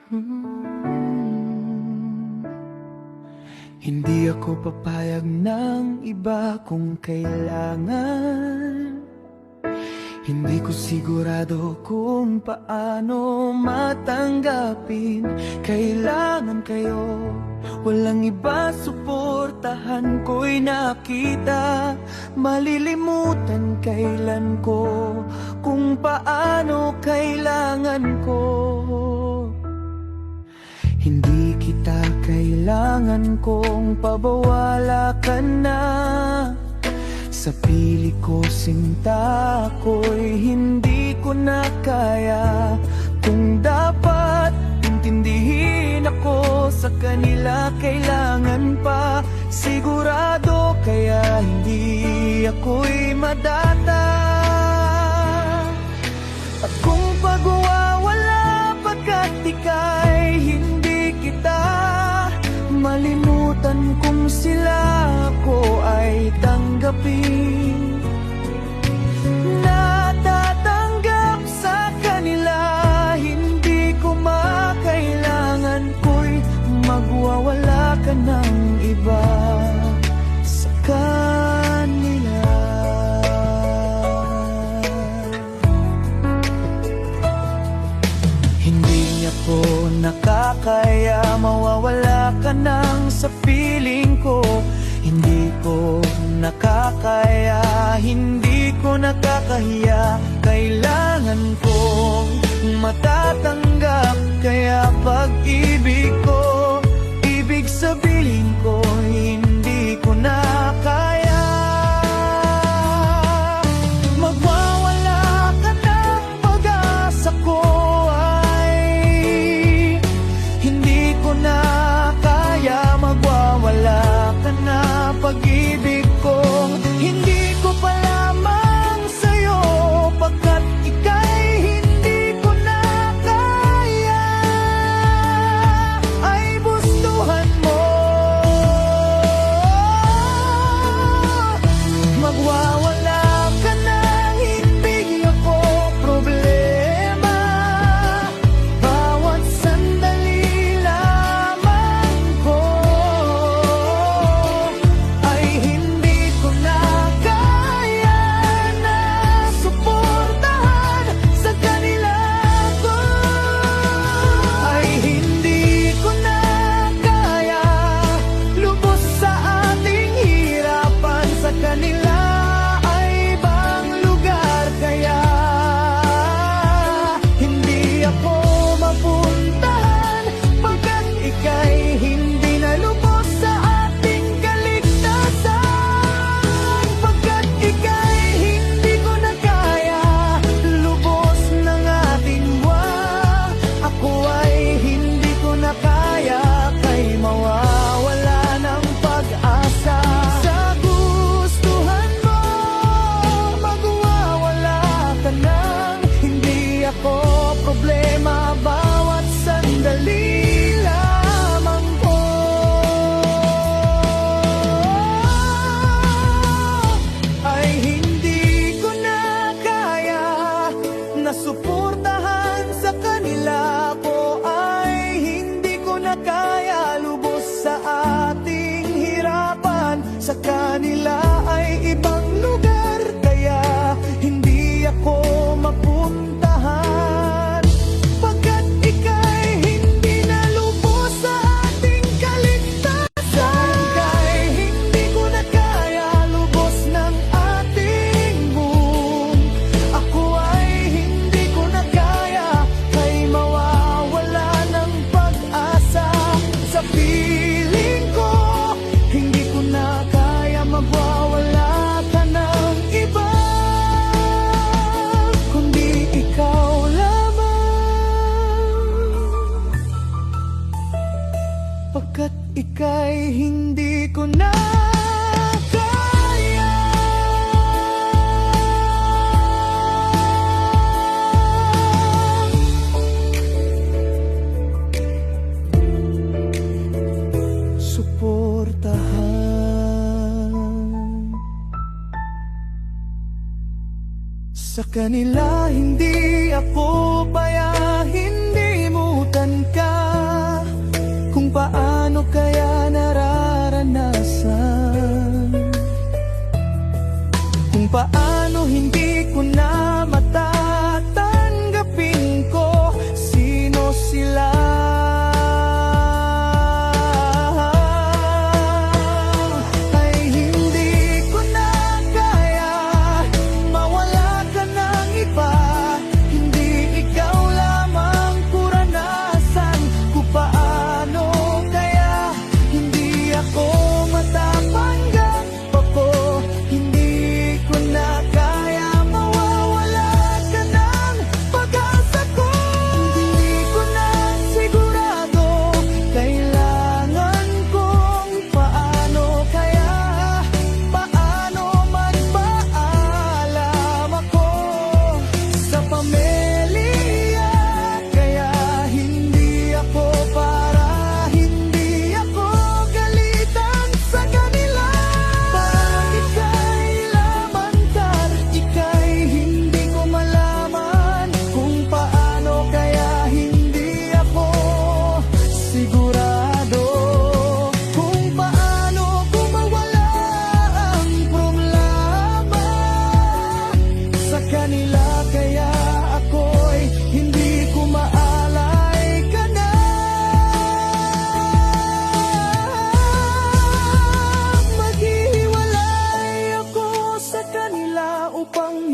Hmm. Hindi ako papayag ng iba kung kailangan. Hindi ko sigurado kung paano matanggapin. Kailangan kayo, walang iba, suportahan ko'y nakita. Malilimutan kailan ko kung paano kailangan ko. Hindi kita kailangan kong pabawala ka na. Sa pili ko sinta ko'y hindi ko na kaya. Kung dapat intindihin ako sa kanila, kailangan pa sigurado, kaya hindi ako'y madata. At kung pagwawala pagkat ika'y hindi kita malimutan, kung sila ko ay tanggapin. Natatanggap sa kanila, hindi ko makailangan ko'y magwawala ka ng iba sa kanila. Hindi niya po nakakaya, mawawala ka nang sa piling ko. Hindi ko nakakaya, hindi ko nakakahiya. Kailangan kong matatanggap, kaya pag-ibig ko, ibig sabihin ko, hindi ko na kaya. Magwawala ka ng pag-asa ko ay hindi ko na kaya. Magwawala ka na pag-ibig ko, hindi ko pa lamang sa'yo, pagkat ika'y hindi ko na kaya. Ay gustuhan mo, magwawala ka na, hindi ako problema. Bawat sandali lamang ko ay hindi ko na kaya na suportahan sa kanila ko. Ay hindi ko na kaya lubos sa ating hirapan, sa kanila ay ibang lugar, kaya hindi ako mapuntahan pagkat ika'y hindi na lubos sa ating kaligtasan. Pagkat ika'y hindi ko na kaya lubos ng ating buwan, ako ay hindi ko na kaya, kay mawawala ng pag-asa. Sa gustuhan mo, magwawala ka nang hindi ako problema. Bawat sandali lamang po ay hindi ko na kaya na suportahan sa kanila ko, ay hindi ko na kaya lubos sa ating hirapan, sa kanila ay ibang lugar, kaya hindi ako mapuntahan. Pagkat ika'y hindi na lubos sa ating kaligtasan, ika'y hindi ko na kaya lubos ng ating buong. Ako ay hindi ko na kaya, kay mawawala ng pag-asa. Sa piling ko, hindi ko na kaya, magwawala ka ng iba, kundi ikaw lamang. Pagkat ika'y hindi ko na kaya. Suportahan sa kanila, hindi ako payahin, hindi mutan ka. paano hindi ko na matatanggapin ko sino sila. Ay hindi ko na kaya mawala ka ng iba. Hindi ikaw lamang kuranasan ko paano kaya hindi ako matapanggap ako. Hindi ko na kaya mawawala ka ng pag-asa ko. Hindi ko na sigurado kailangan kong paano kaya paano magpaalam ako sa pamilya. Kaya hindi ako para hindi ako galitan sa kanila. Parang ika'y lamantar, ika'y hindi ko malaman kung paano kaya hindi ako sigurado kung paano ko mawala ang problema sa kanila. Kaya ako'y hindi ko maalay ka na. Maghihiwalay ako sa kanila upang